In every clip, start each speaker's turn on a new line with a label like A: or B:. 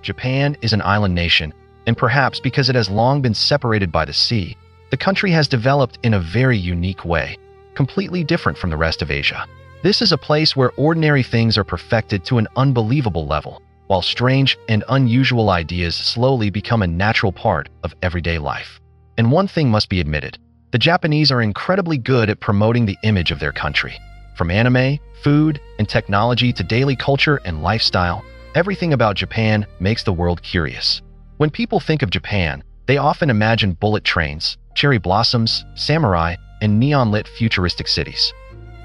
A: Japan is an island nation, and perhaps because it has long been separated by the sea, the country has developed in a very unique way, completely different from the rest of Asia. This is a place where ordinary things are perfected to an unbelievable level, while strange and unusual ideas slowly become a natural part of everyday life. And one thing must be admitted, the Japanese are incredibly good at promoting the image of their country. From anime, food, and technology to daily culture and lifestyle, everything about Japan makes the world curious. When people think of Japan, they often imagine bullet trains, cherry blossoms, samurai, and neon-lit futuristic cities.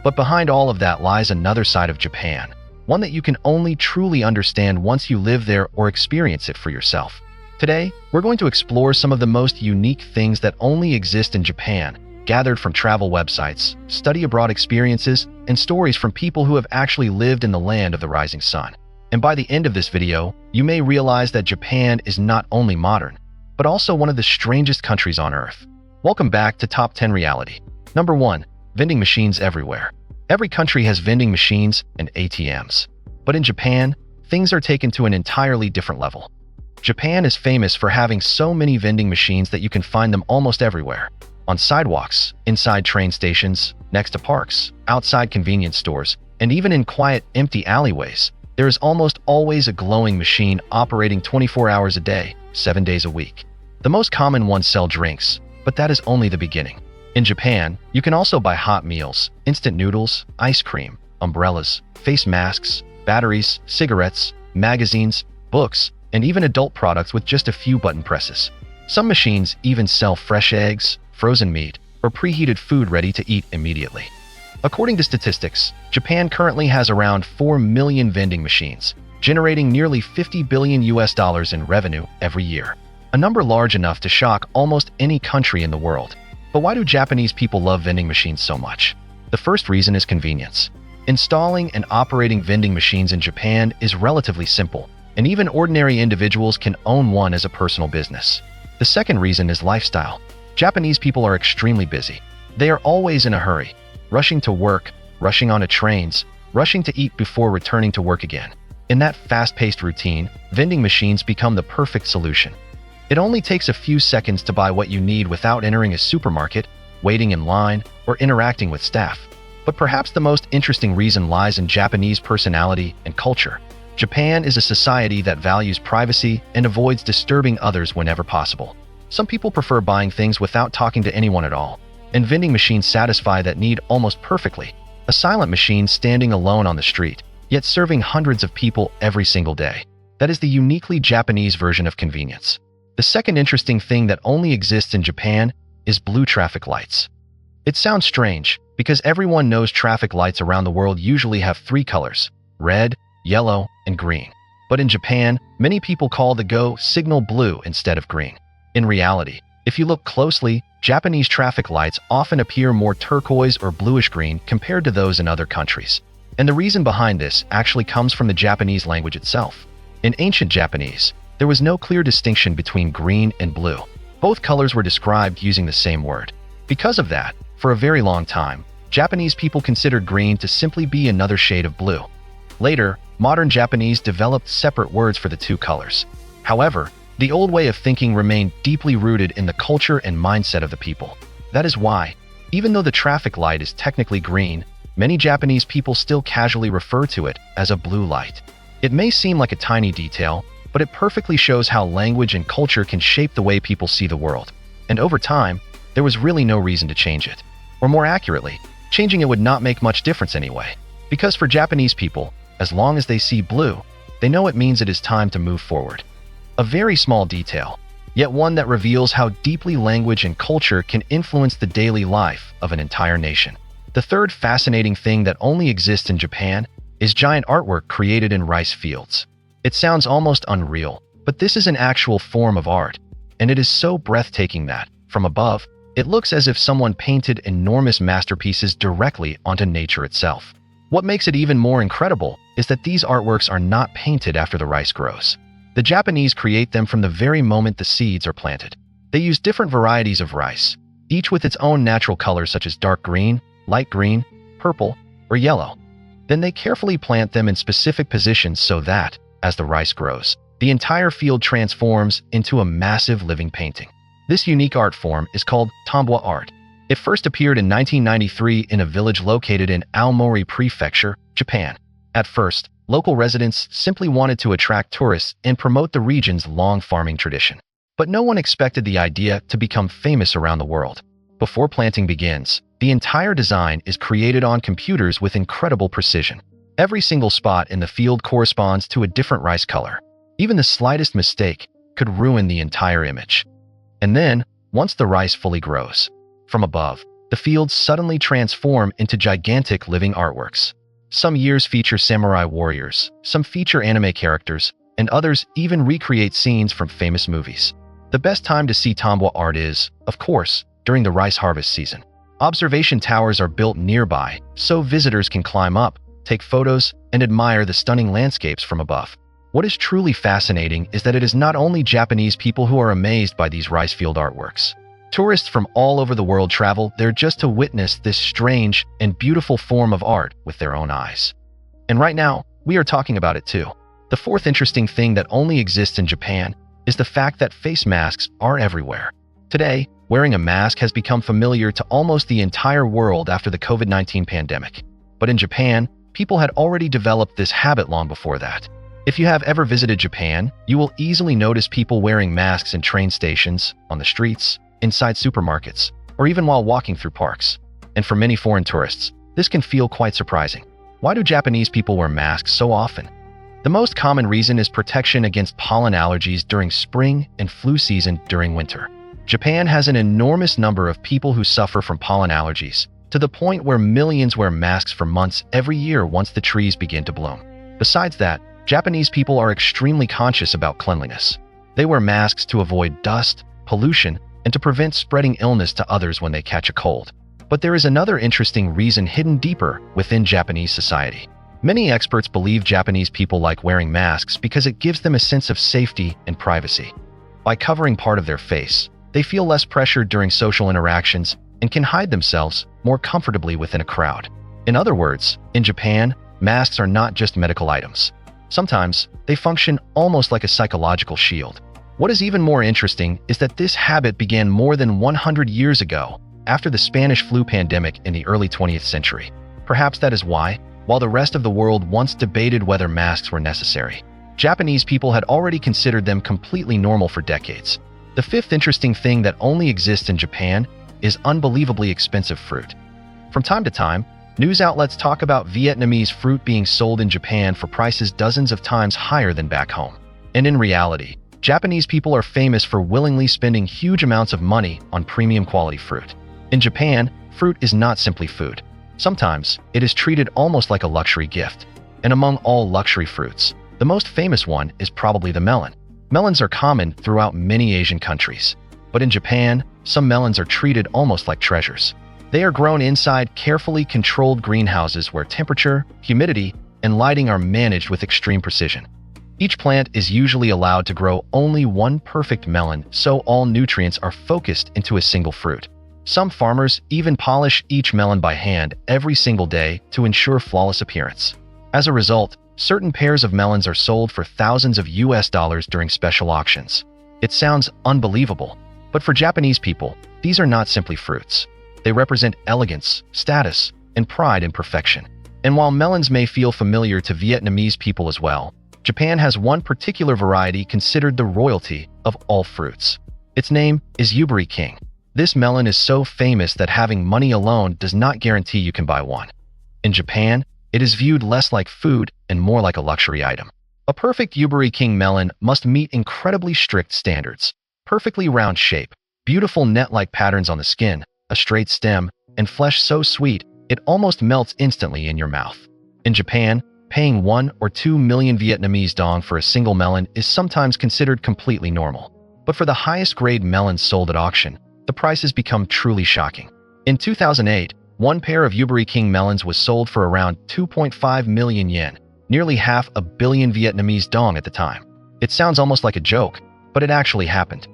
A: But behind all of that lies another side of Japan, one that you can only truly understand once you live there or experience it for yourself. Today, we're going to explore some of the most unique things that only exist in Japan, gathered from travel websites, study abroad experiences, and stories from people who have actually lived in the land of the rising sun. And by the end of this video, you may realize that Japan is not only modern, but also one of the strangest countries on Earth. Welcome back to Top 10 Reality. Number 1. Vending machines everywhere. Every country has vending machines and ATMs. But in Japan, things are taken to an entirely different level. Japan is famous for having so many vending machines that you can find them almost everywhere. On sidewalks, inside train stations, next to parks, outside convenience stores, and even in quiet, empty alleyways, there is almost always a glowing machine operating 24 hours a day, 7 days a week. The most common ones sell drinks, but that is only the beginning. In Japan, you can also buy hot meals, instant noodles, ice cream, umbrellas, face masks, batteries, cigarettes, magazines, books, and even adult products with just a few button presses. Some machines even sell fresh eggs, frozen meat, or preheated food ready to eat immediately. According to statistics, Japan currently has around 4 million vending machines, generating nearly $50 billion in revenue every year, a number large enough to shock almost any country in the world. But why do Japanese people love vending machines so much? The first reason is convenience. Installing and operating vending machines in Japan is relatively simple, and even ordinary individuals can own one as a personal business. The second reason is lifestyle. Japanese people are extremely busy. They are always in a hurry, rushing to work, rushing onto trains, rushing to eat before returning to work again. In that fast-paced routine, vending machines become the perfect solution. It only takes a few seconds to buy what you need without entering a supermarket, waiting in line, or interacting with staff. But perhaps the most interesting reason lies in Japanese personality and culture. Japan is a society that values privacy and avoids disturbing others whenever possible. Some people prefer buying things without talking to anyone at all, and vending machines satisfy that need almost perfectly. A silent machine standing alone on the street, yet serving hundreds of people every single day. That is the uniquely Japanese version of convenience. The second interesting thing that only exists in Japan is blue traffic lights. It sounds strange, because everyone knows traffic lights around the world usually have 3 colors: red, yellow, and green. But in Japan, many people call the go signal blue instead of green. In reality, if you look closely, Japanese traffic lights often appear more turquoise or bluish-green compared to those in other countries. And the reason behind this actually comes from the Japanese language itself. In ancient Japanese, there was no clear distinction between green and blue. Both colors were described using the same word. Because of that, for a very long time, Japanese people considered green to simply be another shade of blue. Later, modern Japanese developed separate words for the two colors. However, the old way of thinking remained deeply rooted in the culture and mindset of the people. That is why, even though the traffic light is technically green, many Japanese people still casually refer to it as a blue light. It may seem like a tiny detail, but it perfectly shows how language and culture can shape the way people see the world. And over time, there was really no reason to change it. Or more accurately, changing it would not make much difference anyway. Because for Japanese people, as long as they see blue, they know it means it is time to move forward. A very small detail, yet one that reveals how deeply language and culture can influence the daily life of an entire nation. The third fascinating thing that only exists in Japan is giant artwork created in rice fields. It sounds almost unreal, but this is an actual form of art, and it is so breathtaking that, from above, it looks as if someone painted enormous masterpieces directly onto nature itself. What makes it even more incredible is that these artworks are not painted after the rice grows. The Japanese create them from the very moment the seeds are planted. They use different varieties of rice, each with its own natural colors such as dark green, light green, purple, or yellow. Then they carefully plant them in specific positions so that, as the rice grows, the entire field transforms into a massive living painting. This unique art form is called Tambwa art. It first appeared in 1993 in a village located in Aomori Prefecture, Japan. At first, local residents simply wanted to attract tourists and promote the region's long farming tradition. But no one expected the idea to become famous around the world. Before planting begins, the entire design is created on computers with incredible precision. Every single spot in the field corresponds to a different rice color. Even the slightest mistake could ruin the entire image. And then, once the rice fully grows, from above, the fields suddenly transform into gigantic living artworks. Some years feature samurai warriors, some feature anime characters, and others even recreate scenes from famous movies. The best time to see Tambwa art is, of course, during the rice harvest season. Observation towers are built nearby, so visitors can climb up, take photos, and admire the stunning landscapes from above. What is truly fascinating is that it is not only Japanese people who are amazed by these rice field artworks. Tourists from all over the world travel there just to witness this strange and beautiful form of art with their own eyes. And right now, we are talking about it too. The fourth interesting thing that only exists in Japan is the fact that face masks are everywhere. Today, wearing a mask has become familiar to almost the entire world after the COVID-19 pandemic. But in Japan, people had already developed this habit long before that. If you have ever visited Japan, you will easily notice people wearing masks in train stations, on the streets, inside supermarkets, or even while walking through parks. And for many foreign tourists, this can feel quite surprising. Why do Japanese people wear masks so often? The most common reason is protection against pollen allergies during spring and flu season during winter. Japan has an enormous number of people who suffer from pollen allergies, to the point where millions wear masks for months every year once the trees begin to bloom. Besides that, Japanese people are extremely conscious about cleanliness. They wear masks to avoid dust, pollution, and to prevent spreading illness to others when they catch a cold. But there is another interesting reason hidden deeper within Japanese society. Many experts believe Japanese people like wearing masks because it gives them a sense of safety and privacy. By covering part of their face, they feel less pressure during social interactions and can hide themselves more comfortably within a crowd. In other words, in Japan, masks are not just medical items. Sometimes, they function almost like a psychological shield. What is even more interesting is that this habit began more than 100 years ago, after the Spanish flu pandemic in the early 20th century. Perhaps that is why, while the rest of the world once debated whether masks were necessary, Japanese people had already considered them completely normal for decades. The fifth interesting thing that only exists in Japan is unbelievably expensive fruit. From time to time, news outlets talk about Vietnamese fruit being sold in Japan for prices dozens of times higher than back home. And in reality, Japanese people are famous for willingly spending huge amounts of money on premium quality fruit. In Japan, fruit is not simply food. Sometimes, it is treated almost like a luxury gift. And among all luxury fruits, the most famous one is probably the melon. Melons are common throughout many Asian countries. But in Japan, some melons are treated almost like treasures. They are grown inside carefully controlled greenhouses where temperature, humidity, and lighting are managed with extreme precision. Each plant is usually allowed to grow only one perfect melon, so all nutrients are focused into a single fruit. Some farmers even polish each melon by hand every single day to ensure flawless appearance. As a result, certain pairs of melons are sold for thousands of US dollars during special auctions. It sounds unbelievable, but for Japanese people, these are not simply fruits. They represent elegance, status, and pride in perfection. And while melons may feel familiar to Vietnamese people as well, Japan has one particular variety considered the royalty of all fruits. Its name is Yubari King. This melon is so famous that having money alone does not guarantee you can buy one. In Japan, it is viewed less like food and more like a luxury item. A perfect Yubari King melon must meet incredibly strict standards. Perfectly round shape, beautiful net-like patterns on the skin, a straight stem, and flesh so sweet it almost melts instantly in your mouth. In Japan, paying 1 or 2 million Vietnamese dong for a single melon is sometimes considered completely normal. But for the highest grade melons sold at auction, the prices become truly shocking. In 2008, one pair of Yubari King melons was sold for around 2.5 million yen, nearly $500 million Vietnamese dong at the time. It sounds almost like a joke, but it actually happened.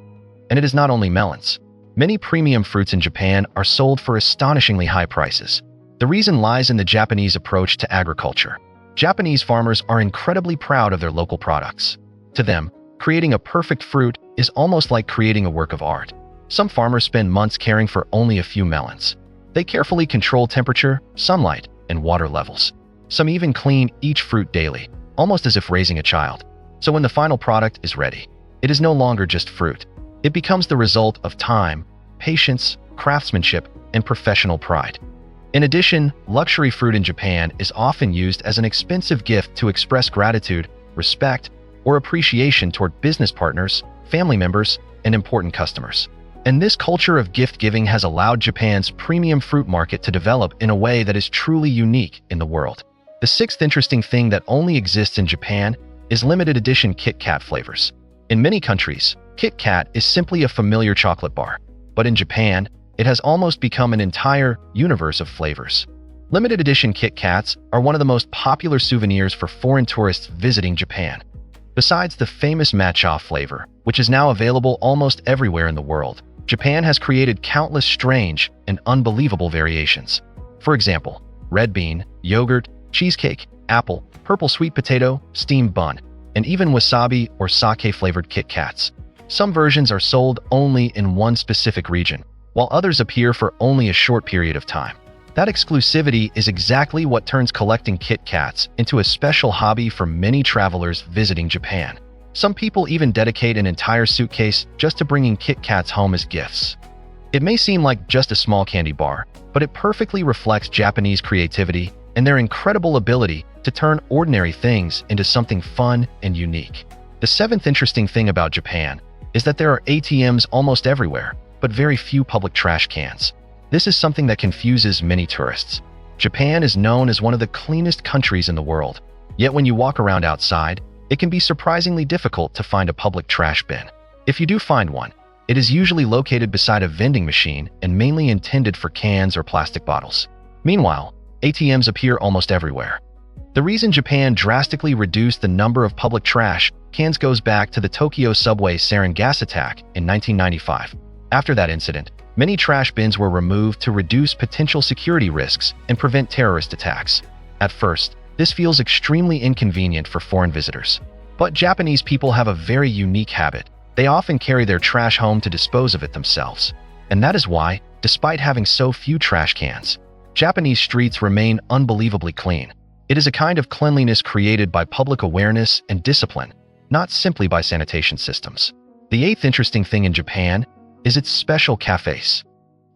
A: And it is not only melons. Many premium fruits in Japan are sold for astonishingly high prices. The reason lies in the Japanese approach to agriculture. Japanese farmers are incredibly proud of their local products. To them, creating a perfect fruit is almost like creating a work of art. Some farmers spend months caring for only a few melons. They carefully control temperature, sunlight, and water levels. Some even clean each fruit daily, almost as if raising a child. So when the final product is ready, it is no longer just fruit. It becomes the result of time, patience, craftsmanship, and professional pride. In addition, luxury fruit in Japan is often used as an expensive gift to express gratitude, respect, or appreciation toward business partners, family members, and important customers. And this culture of gift-giving has allowed Japan's premium fruit market to develop in a way that is truly unique in the world. The sixth interesting thing that only exists in Japan is limited edition Kit Kat flavors. In many countries, Kit Kat is simply a familiar chocolate bar, but in Japan, it has almost become an entire universe of flavors. Limited edition Kit Kats are one of the most popular souvenirs for foreign tourists visiting Japan. Besides the famous matcha flavor, which is now available almost everywhere in the world, Japan has created countless strange and unbelievable variations. For example, red bean, yogurt, cheesecake, apple, purple sweet potato, steamed bun, and even wasabi or sake-flavored Kit Kats. Some versions are sold only in one specific region, while others appear for only a short period of time. That exclusivity is exactly what turns collecting Kit Kats into a special hobby for many travelers visiting Japan. Some people even dedicate an entire suitcase just to bringing Kit Kats home as gifts. It may seem like just a small candy bar, but it perfectly reflects Japanese creativity and their incredible ability to turn ordinary things into something fun and unique. The seventh interesting thing about Japan is that there are ATMs almost everywhere, but very few public trash cans. This is something that confuses many tourists. Japan is known as one of the cleanest countries in the world, yet when you walk around outside, it can be surprisingly difficult to find a public trash bin. If you do find one, it is usually located beside a vending machine and mainly intended for cans or plastic bottles. Meanwhile, ATMs appear almost everywhere. The reason Japan drastically reduced the number of public trash cans goes back to the Tokyo subway sarin gas attack in 1995. After that incident, many trash bins were removed to reduce potential security risks and prevent terrorist attacks. At first, this feels extremely inconvenient for foreign visitors. But Japanese people have a very unique habit. They often carry their trash home to dispose of it themselves. And that is why, despite having so few trash cans, Japanese streets remain unbelievably clean. It is a kind of cleanliness created by public awareness and discipline, not simply by sanitation systems. The eighth interesting thing in Japan is its special cafés.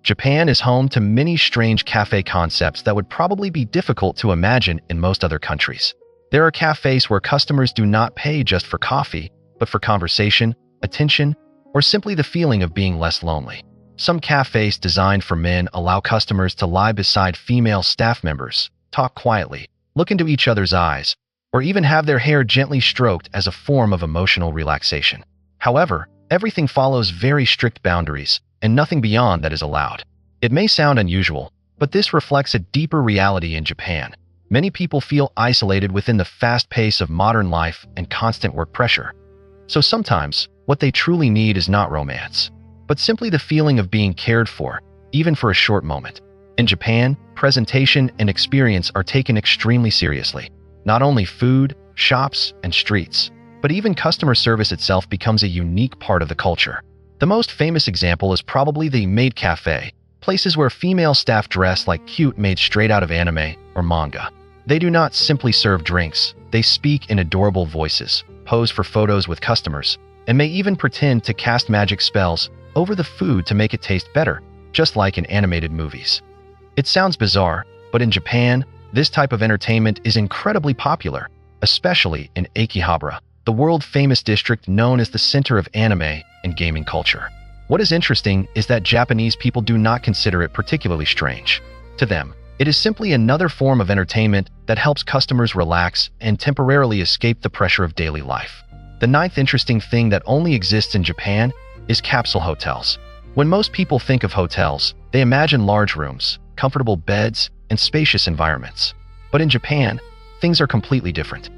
A: Japan is home to many strange cafe concepts that would probably be difficult to imagine in most other countries. There are cafes where customers do not pay just for coffee, but for conversation, attention, or simply the feeling of being less lonely. Some cafes designed for men allow customers to lie beside female staff members, talk quietly, look into each other's eyes, or even have their hair gently stroked as a form of emotional relaxation. However, everything follows very strict boundaries, and nothing beyond that is allowed. It may sound unusual, but this reflects a deeper reality in Japan. Many people feel isolated within the fast pace of modern life and constant work pressure. So sometimes, what they truly need is not romance, but simply the feeling of being cared for, even for a short moment. In Japan, presentation and experience are taken extremely seriously. Not only food, shops, and streets, but even customer service itself becomes a unique part of the culture. The most famous example is probably the maid cafe, places where female staff dress like cute maids straight out of anime or manga. They do not simply serve drinks, they speak in adorable voices, pose for photos with customers, and may even pretend to cast magic spells over the food to make it taste better, just like in animated movies. It sounds bizarre, but in Japan, this type of entertainment is incredibly popular, especially in Akihabara, the world-famous district known as the center of anime and gaming culture. What is interesting is that Japanese people do not consider it particularly strange. To them, it is simply another form of entertainment that helps customers relax and temporarily escape the pressure of daily life. The ninth interesting thing that only exists in Japan is capsule hotels. When most people think of hotels, they imagine large rooms, comfortable beds, and spacious environments. But in Japan, things are completely different.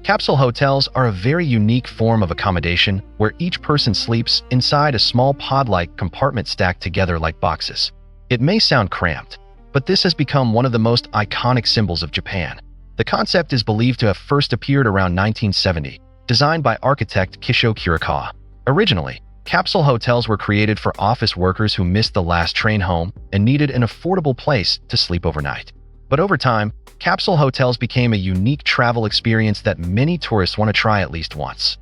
A: Capsule hotels are a very unique form of accommodation where each person sleeps inside a small pod-like compartment stacked together like boxes. It may sound cramped, but this has become one of the most iconic symbols of Japan. The concept is believed to have first appeared around 1970, designed by architect Kisho Kurikawa. Originally, capsule hotels were created for office workers who missed the last train home and needed an affordable place to sleep overnight. But over time, capsule hotels became a unique travel experience that many tourists want to try at least once.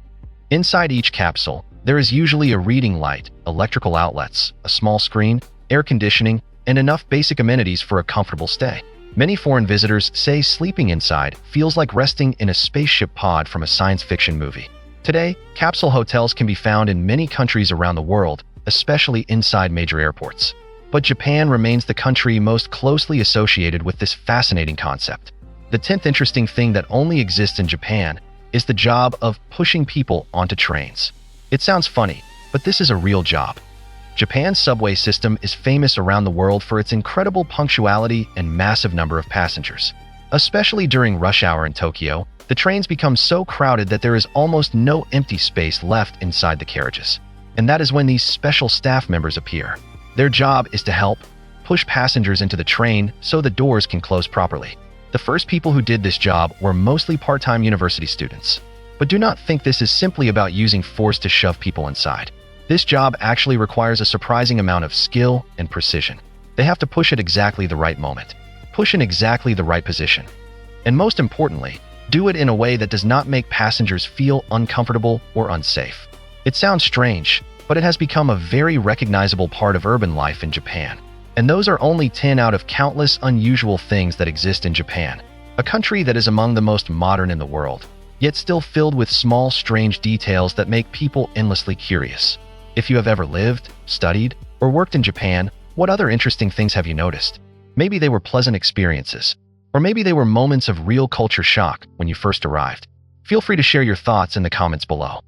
A: Inside each capsule, there is usually a reading light, electrical outlets, a small screen, air conditioning, and enough basic amenities for a comfortable stay. Many foreign visitors say sleeping inside feels like resting in a spaceship pod from a science fiction movie. Today, capsule hotels can be found in many countries around the world, especially inside major airports. But Japan remains the country most closely associated with this fascinating concept. The 10th interesting thing that only exists in Japan is the job of pushing people onto trains. It sounds funny, but this is a real job. Japan's subway system is famous around the world for its incredible punctuality and massive number of passengers. Especially during rush hour in Tokyo, the trains become so crowded that there is almost no empty space left inside the carriages. And that is when these special staff members appear. Their job is to help push passengers into the train so the doors can close properly. The first people who did this job were mostly part-time university students. But do not think this is simply about using force to shove people inside. This job actually requires a surprising amount of skill and precision. They have to push at exactly the right moment, push in exactly the right position, and most importantly, do it in a way that does not make passengers feel uncomfortable or unsafe. It sounds strange, but it has become a very recognizable part of urban life in Japan. And those are only 10 out of countless unusual things that exist in Japan, a country that is among the most modern in the world, yet still filled with small, strange details that make people endlessly curious. If you have ever lived, studied, or worked in Japan, what other interesting things have you noticed? Maybe they were pleasant experiences, or maybe they were moments of real culture shock when you first arrived. Feel free to share your thoughts in the comments below.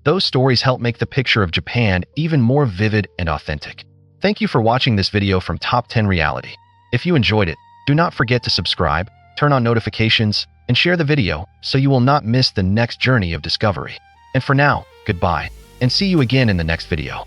A: Those stories help make the picture of Japan even more vivid and authentic. Thank you for watching this video from Top 10 Reality. If you enjoyed it, do not forget to subscribe, turn on notifications, and share the video so you will not miss the next journey of discovery. And for now, goodbye, and see you again in the next video.